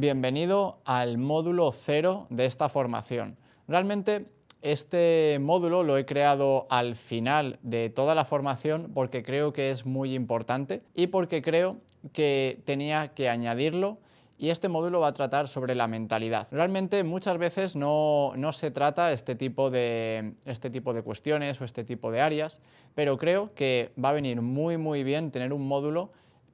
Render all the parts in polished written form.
Bienvenido al módulo 0 de esta formación. Realmente este módulo lo he creado al final de toda la formación porque creo que es muy importante y porque creo que tenía que añadirlo, y este módulo va a tratar sobre la mentalidad. Realmente muchas veces no se trata este tipo de cuestiones o este tipo de áreas, pero creo que va a venir muy bien tener un módulo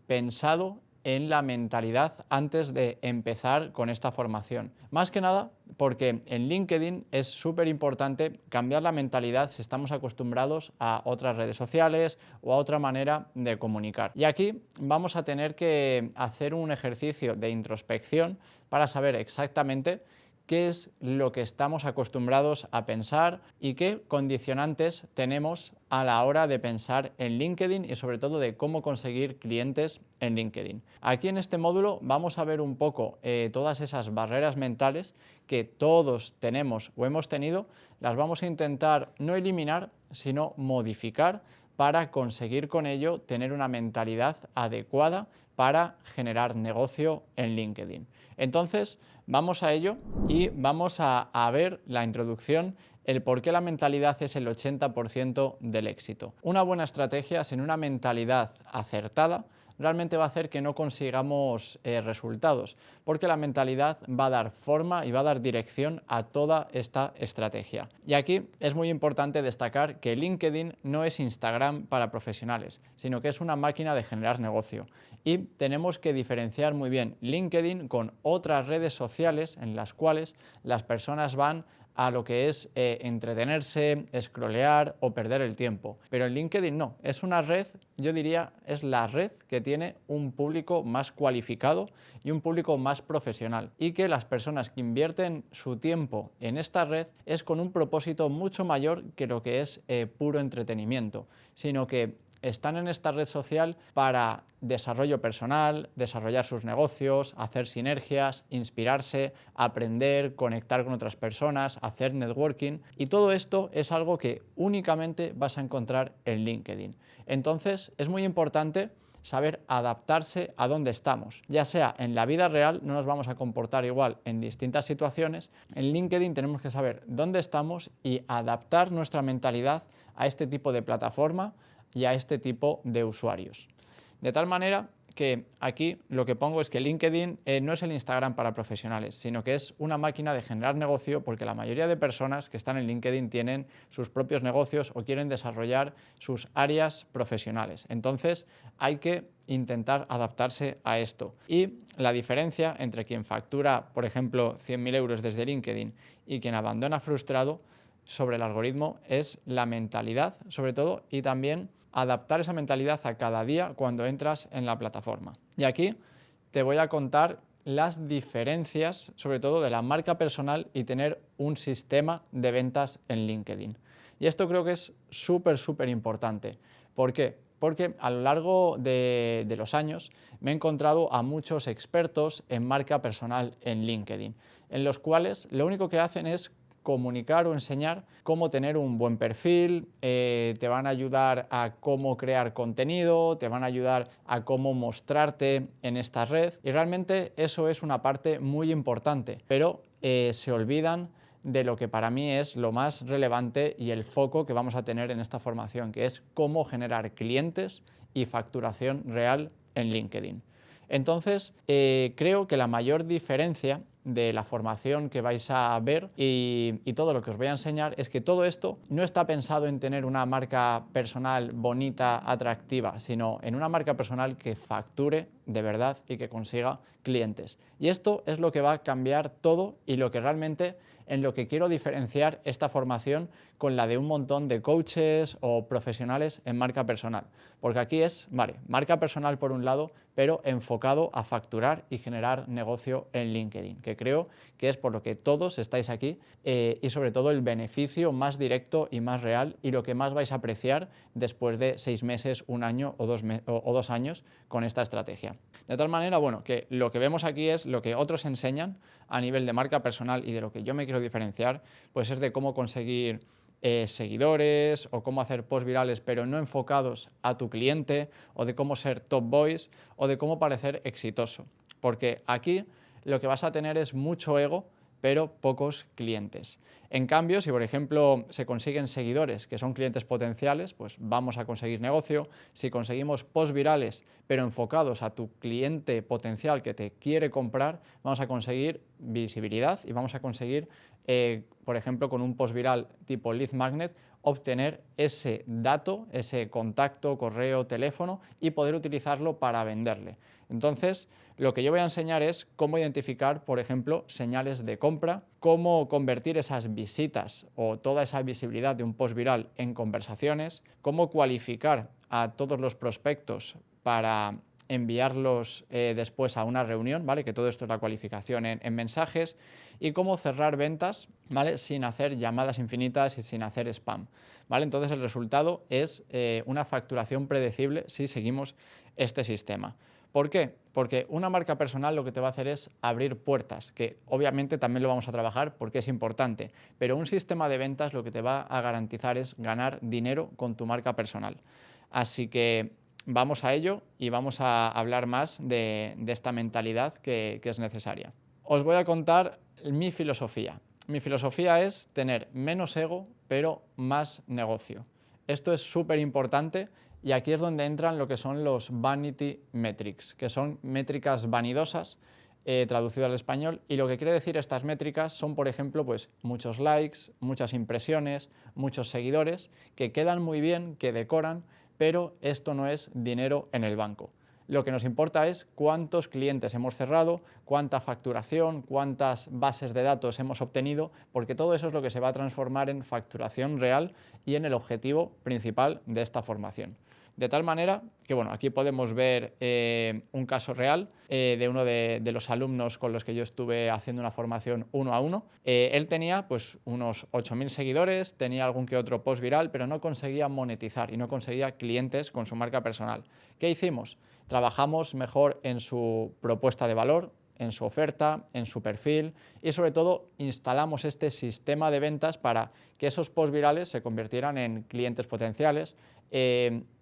pensado en la mentalidad antes de empezar con esta formación. Más que nada porque en LinkedIn es súper importante cambiar la mentalidad si estamos acostumbrados a otras redes sociales o a otra manera de comunicar. Y aquí vamos a tener que hacer un ejercicio de introspección para saber exactamente qué es lo que estamos acostumbrados a pensar y qué condicionantes tenemos a la hora de pensar en LinkedIn y sobre todo de cómo conseguir clientes en LinkedIn. Aquí en este módulo vamos a ver un poco todas esas barreras mentales que todos tenemos o hemos tenido. Las vamos a intentar no eliminar, sino modificar para conseguir con ello tener una mentalidad adecuada para generar negocio en LinkedIn. Entonces, vamos a ello y vamos a ver la introducción, el por qué la mentalidad es el 80% del éxito. Una buena estrategia sin una mentalidad acertada realmente va a hacer que no consigamos resultados, porque la mentalidad va a dar forma y va a dar dirección a toda esta estrategia. Y aquí es muy importante destacar que LinkedIn no es Instagram para profesionales, sino que es una máquina de generar negocio. Y tenemos que diferenciar muy bien LinkedIn con otras redes sociales en las cuales las personas van a lo que es entretenerse, scrollear o perder el tiempo. Pero en LinkedIn no, es una red, yo diría, es la red que tiene un público más cualificado y un público más profesional, y que las personas que invierten su tiempo en esta red es con un propósito mucho mayor que lo que es puro entretenimiento, sino que están en esta red social para desarrollo personal, desarrollar sus negocios, hacer sinergias, inspirarse, aprender, conectar con otras personas, hacer networking, y todo esto es algo que únicamente vas a encontrar en LinkedIn. Entonces es muy importante saber adaptarse a dónde estamos, ya sea en la vida real, no nos vamos a comportar igual en distintas situaciones. En LinkedIn tenemos que saber dónde estamos y adaptar nuestra mentalidad a este tipo de plataforma y a este tipo de usuarios. De tal manera que aquí lo que pongo es que LinkedIn no es el Instagram para profesionales, sino que es una máquina de generar negocio, porque la mayoría de personas que están en LinkedIn tienen sus propios negocios o quieren desarrollar sus áreas profesionales. Entonces hay que intentar adaptarse a esto. Y la diferencia entre quien factura, por ejemplo, 100.000 euros desde LinkedIn y quien abandona frustrado sobre el algoritmo es la mentalidad, sobre todo, y también adaptar esa mentalidad a cada día cuando entras en la plataforma. Y aquí te voy a contar las diferencias, sobre todo de la marca personal y tener un sistema de ventas en LinkedIn. Y esto creo que es súper importante. ¿Por qué? Porque a lo largo de los años me he encontrado a muchos expertos en marca personal en LinkedIn, en los cuales lo único que hacen es comunicar o enseñar cómo tener un buen perfil, te van a ayudar a cómo crear contenido, te van a ayudar a cómo mostrarte en esta red, y realmente eso es una parte muy importante, pero se olvidan de lo que para mí es lo más relevante y el foco que vamos a tener en esta formación, que es cómo generar clientes y facturación real en LinkedIn. Entonces, creo que la mayor diferencia de la formación que vais a ver y todo lo que os voy a enseñar es que todo esto no está pensado en tener una marca personal bonita, atractiva, sino en una marca personal que facture de verdad y que consiga clientes. Y esto es lo que va a cambiar todo y lo que realmente en lo que quiero diferenciar esta formación con la de un montón de coaches o profesionales en marca personal. Porque aquí es, vale, marca personal por un lado, pero enfocado a facturar y generar negocio en LinkedIn, que creo que es por lo que todos estáis aquí, y sobre todo el beneficio más directo y más real y lo que más vais a apreciar después de 6 meses, un año o 2 años con esta estrategia. De tal manera, bueno, que lo que vemos aquí es lo que otros enseñan a nivel de marca personal, y de lo que yo me quiero diferenciar, pues es de cómo conseguir seguidores o cómo hacer posts virales pero no enfocados a tu cliente, o de cómo ser top voice o de cómo parecer exitoso. Porque aquí lo que vas a tener es mucho ego, pero pocos clientes. En cambio, si por ejemplo se consiguen seguidores que son clientes potenciales, pues vamos a conseguir negocio. Si conseguimos posts virales, pero enfocados a tu cliente potencial que te quiere comprar, vamos a conseguir visibilidad y vamos a conseguir, por ejemplo, con un post viral tipo lead magnet, obtener ese dato, ese contacto, correo, teléfono y poder utilizarlo para venderle. Entonces, lo que yo voy a enseñar es cómo identificar, por ejemplo, señales de compra, cómo convertir esas visitas o toda esa visibilidad de un post viral en conversaciones, cómo cualificar a todos los prospectos para enviarlos después a una reunión, ¿vale? Que todo esto es la cualificación en mensajes, y cómo cerrar ventas, ¿vale? Sin hacer llamadas infinitas y sin hacer spam, ¿vale? Entonces el resultado es una facturación predecible si seguimos este sistema. ¿Por qué? Porque una marca personal lo que te va a hacer es abrir puertas, que obviamente también lo vamos a trabajar porque es importante, pero un sistema de ventas lo que te va a garantizar es ganar dinero con tu marca personal. Así que vamos a ello y vamos a hablar más de esta mentalidad que es necesaria. Os voy a contar mi filosofía. Mi filosofía es tener menos ego, pero más negocio. Esto es súper importante y aquí es donde entran lo que son los vanity metrics, que son métricas vanidosas, traducido al español, y lo que quiere decir estas métricas son, por ejemplo, pues muchos likes, muchas impresiones, muchos seguidores, que quedan muy bien, que decoran, pero esto no es dinero en el banco. Lo que nos importa es cuántos clientes hemos cerrado, cuánta facturación, cuántas bases de datos hemos obtenido, porque todo eso es lo que se va a transformar en facturación real y en el objetivo principal de esta formación. De tal manera que, bueno, aquí podemos ver un caso real de uno de los alumnos con los que yo estuve haciendo una formación 1 a 1. Él tenía pues unos 8.000 seguidores, tenía algún que otro post viral, pero no conseguía monetizar y no conseguía clientes con su marca personal. ¿Qué hicimos? Trabajamos mejor en su propuesta de valor, en su oferta, en su perfil y sobre todo instalamos este sistema de ventas para que esos post virales se convirtieran en clientes potenciales.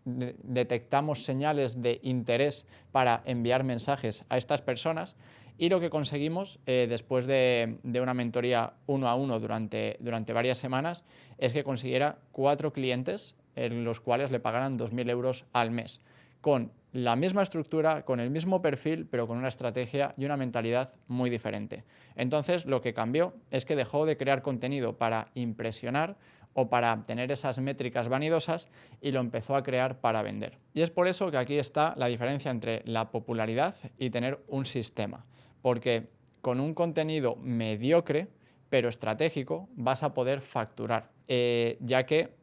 Detectamos señales de interés para enviar mensajes a estas personas y lo que conseguimos después de una mentoría 1 a 1 durante varias semanas es que consiguiera 4 clientes en los cuales le pagaran 2.000 euros al mes, con la misma estructura, con el mismo perfil, pero con una estrategia y una mentalidad muy diferente. Entonces, lo que cambió es que dejó de crear contenido para impresionar o para tener esas métricas vanidosas y lo empezó a crear para vender. Y es por eso que aquí está la diferencia entre la popularidad y tener un sistema, porque con un contenido mediocre, pero estratégico, vas a poder facturar, ya que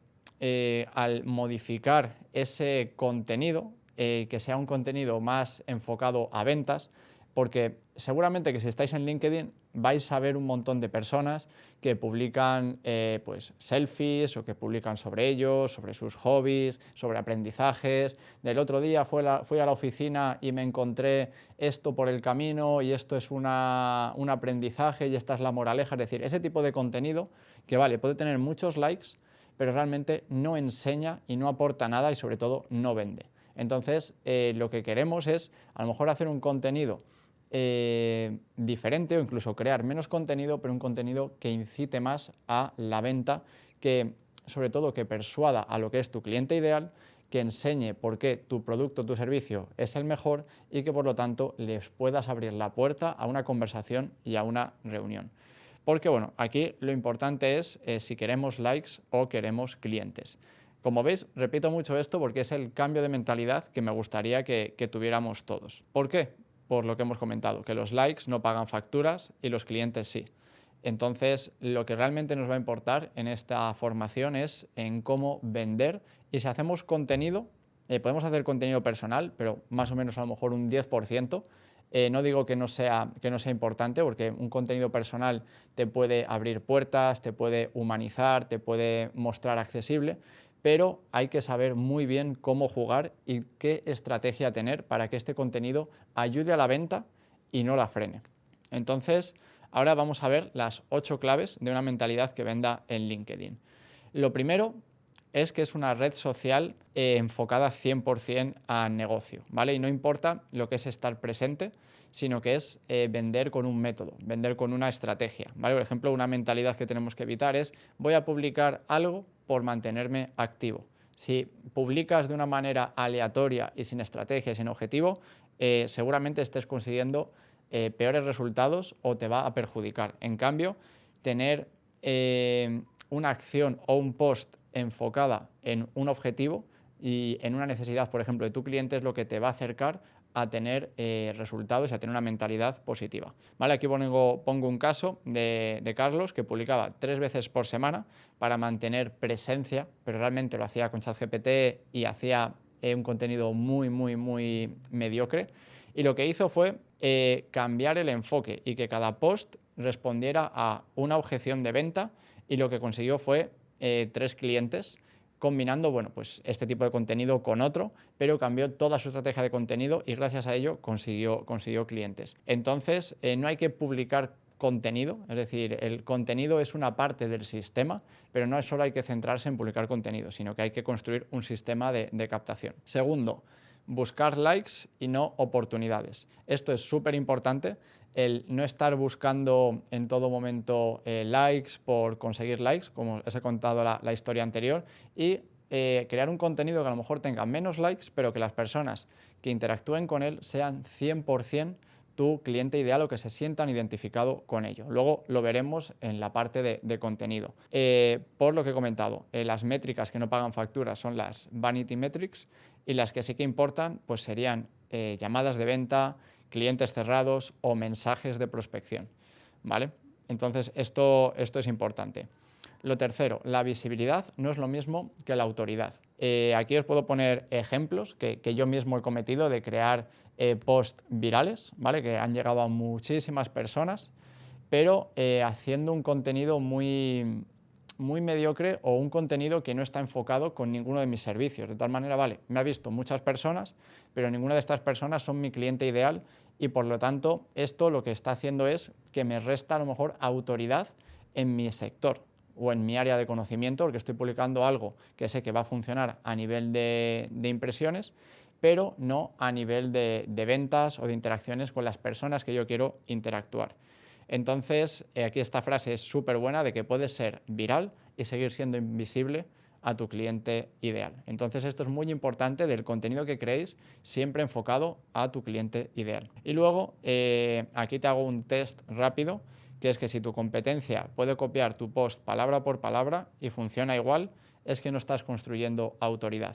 al modificar ese contenido, que sea un contenido más enfocado a ventas, porque seguramente que si estáis en LinkedIn vais a ver un montón de personas que publican pues selfies o que publican sobre ellos, sobre sus hobbies, sobre aprendizajes. Del otro día fui a la oficina y me encontré esto por el camino y esto es un aprendizaje y esta es la moraleja. Es decir, ese tipo de contenido que vale, puede tener muchos likes, pero realmente no enseña y no aporta nada y sobre todo no vende. Entonces, lo que queremos es a lo mejor hacer un contenido diferente o incluso crear menos contenido, pero un contenido que incite más a la venta, que sobre todo que persuada a lo que es tu cliente ideal, que enseñe por qué tu producto o tu servicio es el mejor y que por lo tanto les puedas abrir la puerta a una conversación y a una reunión. Porque bueno, aquí lo importante es si queremos likes o queremos clientes. Como veis, repito mucho esto porque es el cambio de mentalidad que me gustaría que tuviéramos todos. ¿Por qué? Por lo que hemos comentado, que los likes no pagan facturas y los clientes sí. Entonces, lo que realmente nos va a importar en esta formación es en cómo vender, y si hacemos contenido, podemos hacer contenido personal, pero más o menos a lo mejor un 10%. No digo que no sea importante, porque un contenido personal te puede abrir puertas, te puede humanizar, te puede mostrar accesible, pero hay que saber muy bien cómo jugar y qué estrategia tener para que este contenido ayude a la venta y no la frene. Entonces, ahora vamos a ver las 8 claves de una mentalidad que venda en LinkedIn. Lo primero es que es una red social enfocada 100% a negocio, ¿vale? Y no importa lo que es estar presente, sino que es vender con un método, vender con una estrategia, ¿vale? Por ejemplo, una mentalidad que tenemos que evitar es voy a publicar algo por mantenerme activo. Si publicas de una manera aleatoria y sin estrategia y sin objetivo, seguramente estés consiguiendo peores resultados o te va a perjudicar. En cambio, tener una acción o un post enfocada en un objetivo y en una necesidad, por ejemplo, de tu cliente es lo que te va a acercar a tener resultados y a tener una mentalidad positiva. ¿Vale? Aquí pongo un caso de Carlos, que publicaba 3 veces por semana para mantener presencia, pero realmente lo hacía con ChatGPT y hacía un contenido muy mediocre. Y lo que hizo fue cambiar el enfoque y que cada post respondiera a una objeción de venta, y lo que consiguió fue 3 clientes combinando pues este tipo de contenido con otro, pero cambió toda su estrategia de contenido y gracias a ello consiguió clientes. Entonces, no hay que publicar contenido, es decir, el contenido es una parte del sistema, pero no solo hay que centrarse en publicar contenido, sino que hay que construir un sistema de captación. Segundo, buscar likes y no oportunidades. Esto es súper importante, el no estar buscando en todo momento likes por conseguir likes, como os he contado la historia anterior, y crear un contenido que a lo mejor tenga menos likes, pero que las personas que interactúen con él sean 100% tu cliente ideal o que se sientan identificados con ello. Luego lo veremos en la parte de contenido. Por lo que he comentado, las métricas que no pagan facturas son las vanity metrics, y las que sí que importan pues serían llamadas de venta, clientes cerrados o mensajes de prospección, ¿vale? Entonces esto es importante. Lo tercero, la visibilidad no es lo mismo que la autoridad. Aquí os puedo poner ejemplos que yo mismo he cometido de crear posts virales, ¿vale? Que han llegado a muchísimas personas, pero haciendo un contenido muy mediocre o un contenido que no está enfocado con ninguno de mis servicios. De tal manera, vale, me ha visto muchas personas, pero ninguna de estas personas son mi cliente ideal y por lo tanto esto lo que está haciendo es que me resta a lo mejor autoridad en mi sector o en mi área de conocimiento, porque estoy publicando algo que sé que va a funcionar a nivel de impresiones, pero no a nivel de ventas o de interacciones con las personas que yo quiero interactuar. Entonces, aquí esta frase es súper buena de que puedes ser viral y seguir siendo invisible a tu cliente ideal. Entonces, esto es muy importante del contenido que creéis, siempre enfocado a tu cliente ideal. Y luego, aquí te hago un test rápido, que es que si tu competencia puede copiar tu post palabra por palabra y funciona igual, es que no estás construyendo autoridad,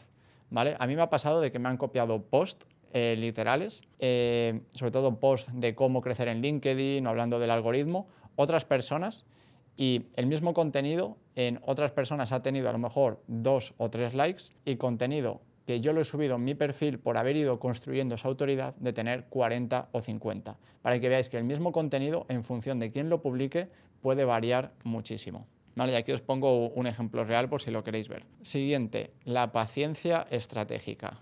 ¿vale? A mí me ha pasado de que me han copiado post literales, sobre todo post de cómo crecer en LinkedIn o hablando del algoritmo, otras personas, y el mismo contenido en otras personas ha tenido a lo mejor 2 o 3 likes, y contenido que yo lo he subido en mi perfil por haber ido construyendo esa autoridad de tener 40 o 50, para que veáis que el mismo contenido en función de quién lo publique puede variar muchísimo. Vale, y aquí os pongo un ejemplo real por si lo queréis ver. Siguiente, la paciencia estratégica.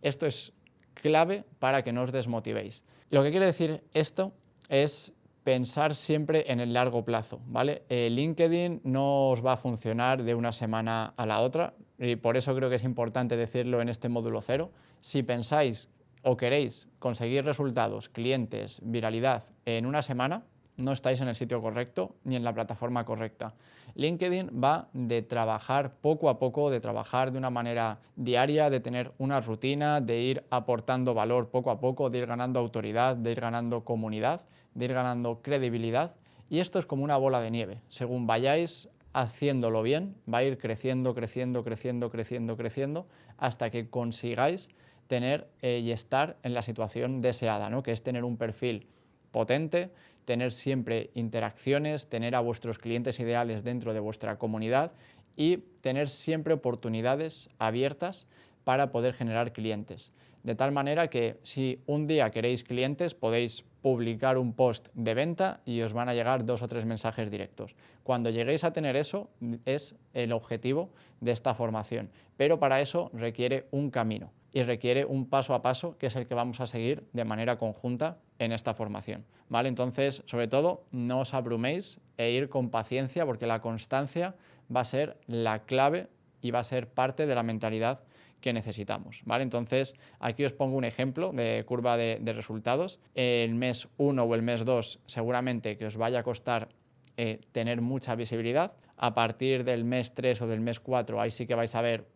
Esto es clave para que no os desmotivéis. Lo que quiere decir esto es pensar siempre en el largo plazo, ¿vale? LinkedIn no os va a funcionar de una semana a la otra, y por eso creo que es importante decirlo en este módulo 0. Si pensáis o queréis conseguir resultados, clientes, viralidad en una semana, no estáis en el sitio correcto ni en la plataforma correcta. LinkedIn va de trabajar poco a poco, de trabajar de una manera diaria, de tener una rutina, de ir aportando valor poco a poco, de ir ganando autoridad, de ir ganando comunidad, de ir ganando credibilidad, y esto es como una bola de nieve. Según vayáis haciéndolo bien, va a ir creciendo hasta que consigáis tener y estar en la situación deseada, ¿no? Que es tener un perfil potente, tener siempre interacciones, tener a vuestros clientes ideales dentro de vuestra comunidad y tener siempre oportunidades abiertas para poder generar clientes. De tal manera que si un día queréis clientes, podéis publicar un post de venta y os van a llegar 2 o 3 mensajes directos. Cuando lleguéis a tener eso, es el objetivo de esta formación, pero para eso requiere un camino y requiere un paso a paso, que es el que vamos a seguir de manera conjunta en esta formación, ¿vale? Entonces, sobre todo, no os abruméis e ir con paciencia, porque la constancia va a ser la clave y va a ser parte de la mentalidad que necesitamos, ¿vale? Entonces, aquí os pongo un ejemplo de curva de resultados. El mes 1 o el mes 2 seguramente que os vaya a costar tener mucha visibilidad. A partir del mes 3 o del mes 4, ahí sí que vais a ver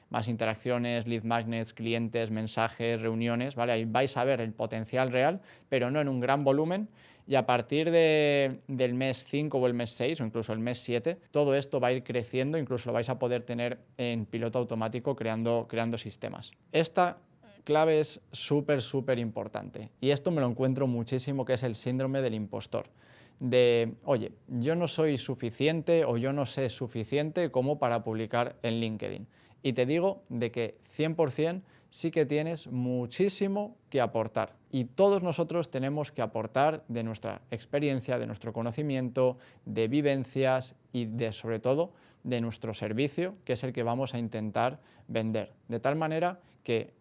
más interacciones, lead magnets, clientes, mensajes, reuniones, ¿vale? Ahí vais a ver el potencial real, pero no en un gran volumen. Y a partir del mes 5 o el mes 6 o incluso el mes 7, todo esto va a ir creciendo, incluso lo vais a poder tener en piloto automático creando sistemas. Esta clave es súper importante y esto me lo encuentro muchísimo, que es el síndrome del impostor. De, oye, yo no soy suficiente o yo no sé suficiente como para publicar en LinkedIn. Y te digo de que 100% sí que tienes muchísimo que aportar. Y todos nosotros tenemos que aportar de nuestra experiencia, de nuestro conocimiento, de vivencias y sobre todo de nuestro servicio, que es el que vamos a intentar vender. De tal manera que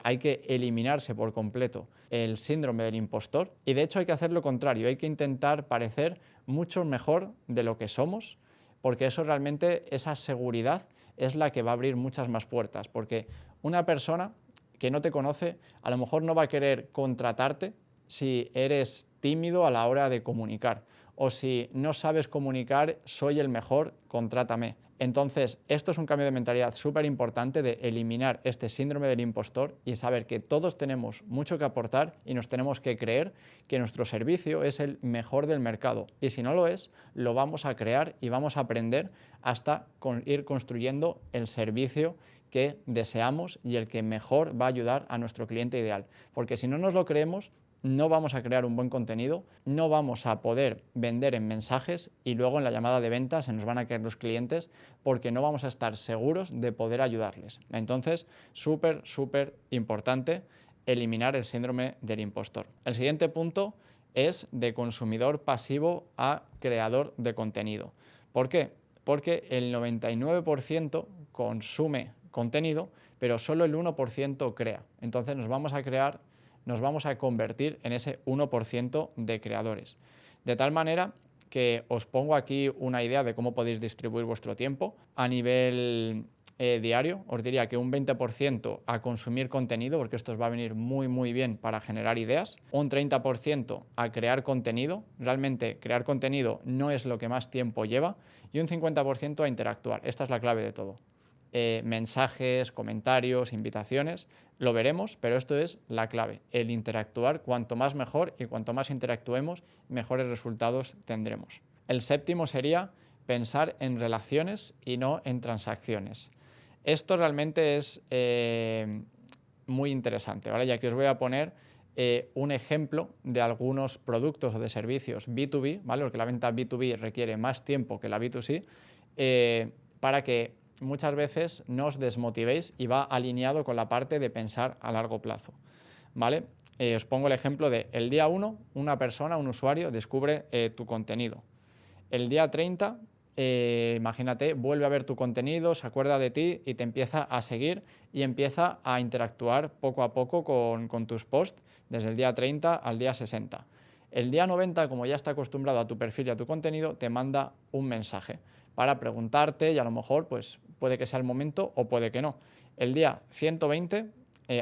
hay que eliminarse por completo el síndrome del impostor y de hecho hay que hacer lo contrario, hay que intentar parecer mucho mejor de lo que somos, porque eso realmente, esa seguridad es la que va a abrir muchas más puertas, porque una persona que no te conoce a lo mejor no va a querer contratarte si eres tímido a la hora de comunicar o si no sabes comunicar, soy el mejor, contrátame. Entonces, esto es un cambio de mentalidad súper importante, de eliminar este síndrome del impostor y saber que todos tenemos mucho que aportar y nos tenemos que creer que nuestro servicio es el mejor del mercado. Y si no lo es, lo vamos a crear y vamos a aprender hasta ir construyendo el servicio que deseamos y el que mejor va a ayudar a nuestro cliente ideal. Porque si no nos lo creemos, no vamos a crear un buen contenido, no vamos a poder vender en mensajes y luego en la llamada de venta se nos van a caer los clientes porque no vamos a estar seguros de poder ayudarles. Entonces, súper importante eliminar el síndrome del impostor. El siguiente punto es de consumidor pasivo a creador de contenido. ¿Por qué? Porque el 99% consume contenido, pero solo el 1% crea. Entonces nos vamos a convertir en ese 1% de creadores. De tal manera que os pongo aquí una idea de cómo podéis distribuir vuestro tiempo. A nivel diario, os diría que un 20% a consumir contenido, porque esto os va a venir muy bien para generar ideas. Un 30% a crear contenido. Realmente crear contenido no es lo que más tiempo lleva. Y un 50% a interactuar. Esta es la clave de todo. Mensajes, comentarios, invitaciones, lo veremos, pero esto es la clave, el interactuar. Cuanto más mejor, y cuanto más interactuemos, mejores resultados tendremos. El séptimo sería pensar en relaciones y no en transacciones. Esto realmente es muy interesante, ¿vale? Ya que os voy a poner un ejemplo de algunos productos o de servicios B2B, ¿vale? Porque la venta B2B requiere más tiempo que la B2C, para que muchas veces no os desmotivéis y va alineado con la parte de pensar a largo plazo, ¿vale? Os pongo el ejemplo de el día 1, una persona, un usuario, descubre tu contenido. El día 30, imagínate, vuelve a ver tu contenido, se acuerda de ti y te empieza a seguir y empieza a interactuar poco a poco con tus posts desde el día 30 al día 60. El día 90, como ya está acostumbrado a tu perfil y a tu contenido, te manda un mensaje para preguntarte y a lo mejor pues, puede que sea el momento o puede que no. El día 120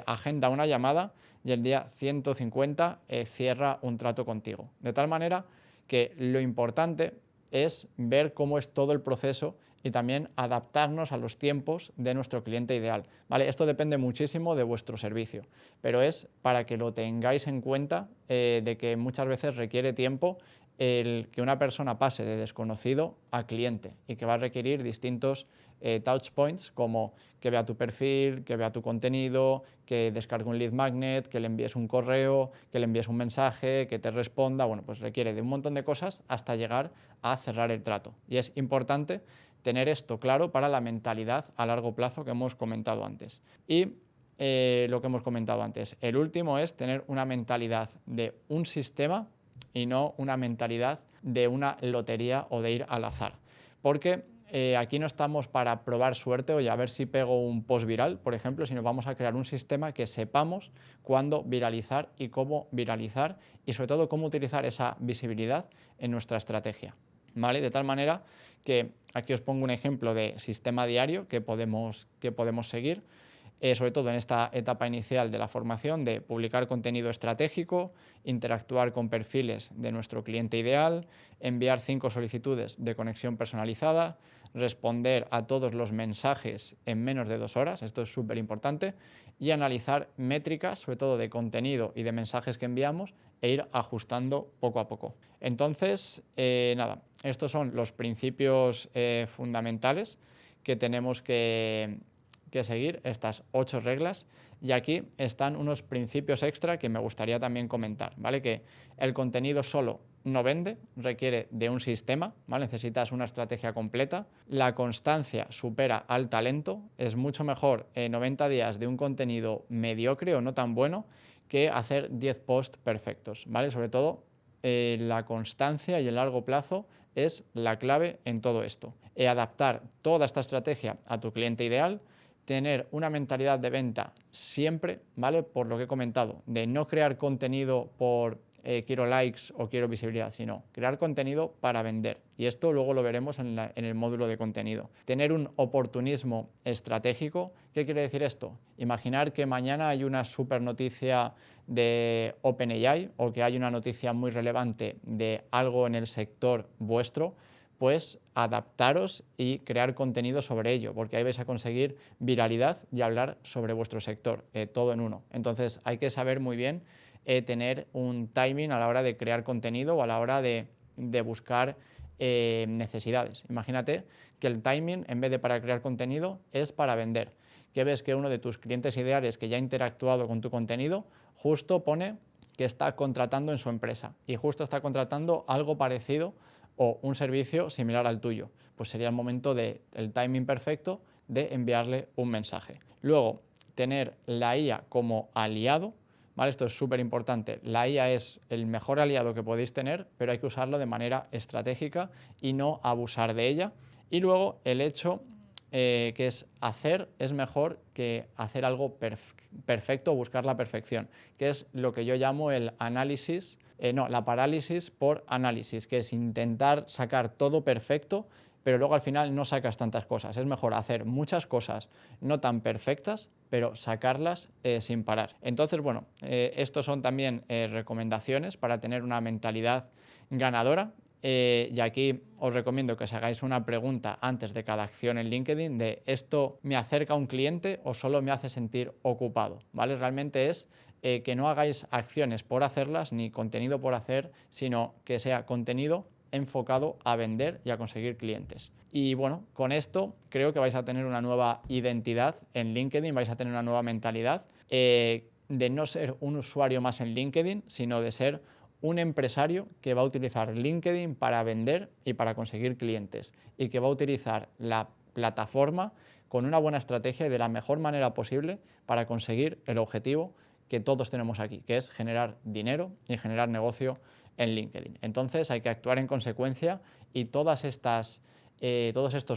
agenda una llamada y el día 150 cierra un trato contigo. De tal manera que lo importante es ver cómo es todo el proceso y también adaptarnos a los tiempos de nuestro cliente ideal, ¿vale? Esto depende muchísimo de vuestro servicio, pero es para que lo tengáis en cuenta, de que muchas veces requiere tiempo el que una persona pase de desconocido a cliente y que va a requerir distintos touch points, como que vea tu perfil, que vea tu contenido, que descargue un lead magnet, que le envíes un correo, que le envíes un mensaje, que te responda. Bueno, pues requiere de un montón de cosas hasta llegar a cerrar el trato. Y es importante tener esto claro para la mentalidad a largo plazo que hemos comentado antes. Y lo que hemos comentado antes, el último es tener una mentalidad de un sistema y no una mentalidad de una lotería o de ir al azar. Porque aquí no estamos para probar suerte o a ver si pego un post viral, por ejemplo, sino vamos a crear un sistema que sepamos cuándo viralizar y cómo viralizar y sobre todo cómo utilizar esa visibilidad en nuestra estrategia. ¿vale? De tal manera que aquí os pongo un ejemplo de sistema diario que podemos seguir, sobre todo en esta etapa inicial de la formación, de publicar contenido estratégico, interactuar con perfiles de nuestro cliente ideal, enviar 5 solicitudes de conexión personalizada, responder a todos los mensajes en menos de 2 horas, esto es súper importante, y analizar métricas, sobre todo de contenido y de mensajes que enviamos, e ir ajustando poco a poco. Entonces, nada, estos son los principios fundamentales que tenemos que seguir, estas 8 reglas, y aquí están unos principios extra que me gustaría también comentar, ¿vale? Que el contenido solo no vende, requiere de un sistema, ¿vale? Necesitas una estrategia completa, la constancia supera al talento, es mucho mejor 90 días de un contenido mediocre o no tan bueno que hacer 10 posts perfectos, ¿vale? Sobre todo la constancia y el largo plazo es la clave en todo esto. Adaptar toda esta estrategia a tu cliente ideal, tener una mentalidad de venta siempre, ¿vale? Por lo que he comentado, de no crear contenido por quiero likes o quiero visibilidad, sino crear contenido para vender. Y esto luego lo veremos en el módulo de contenido. Tener un oportunismo estratégico. ¿Qué quiere decir esto? Imaginar que mañana hay una super noticia de OpenAI o que hay una noticia muy relevante de algo en el sector vuestro, pues adaptaros y crear contenido sobre ello, porque ahí vais a conseguir viralidad y hablar sobre vuestro sector, todo en uno. Entonces hay que saber muy bien tener un timing a la hora de crear contenido o a la hora de buscar necesidades. Imagínate que el timing, en vez de para crear contenido, es para vender. Que ves que uno de tus clientes ideales que ya ha interactuado con tu contenido, justo pone que está contratando en su empresa y justo está contratando algo parecido o un servicio similar al tuyo. Pues sería el momento el timing perfecto de enviarle un mensaje. Luego, tener la IA como aliado, ¿vale? Esto es súper importante. La IA es el mejor aliado que podéis tener, pero hay que usarlo de manera estratégica y no abusar de ella. Y luego el hecho que es hacer es mejor que hacer algo perfecto o buscar la perfección, que es lo que yo llamo el análisis, la parálisis por análisis, que es intentar sacar todo perfecto, pero luego al final no sacas tantas cosas. Es mejor hacer muchas cosas no tan perfectas, pero sacarlas sin parar. Entonces, bueno, estos son también recomendaciones para tener una mentalidad ganadora. Y aquí os recomiendo que os hagáis una pregunta antes de cada acción en LinkedIn de ¿esto me acerca a un cliente o solo me hace sentir ocupado? ¿Vale? Realmente es que no hagáis acciones por hacerlas ni contenido por hacer, sino que sea contenido enfocado a vender y a conseguir clientes. Y bueno, con esto creo que vais a tener una nueva identidad en LinkedIn, vais a tener una nueva mentalidad de no ser un usuario más en LinkedIn, sino de ser un empresario que va a utilizar LinkedIn para vender y para conseguir clientes y que va a utilizar la plataforma con una buena estrategia y de la mejor manera posible para conseguir el objetivo que todos tenemos aquí, que es generar dinero y generar negocio en LinkedIn. Entonces hay que actuar en consecuencia y todos estos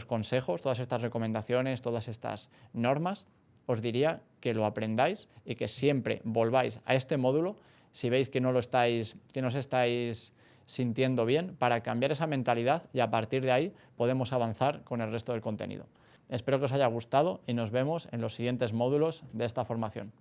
consejos, todas estas recomendaciones, todas estas normas, os diría que lo aprendáis y que siempre volváis a este módulo si veis que no os estáis sintiendo bien, para cambiar esa mentalidad y a partir de ahí podemos avanzar con el resto del contenido. Espero que os haya gustado y nos vemos en los siguientes módulos de esta formación.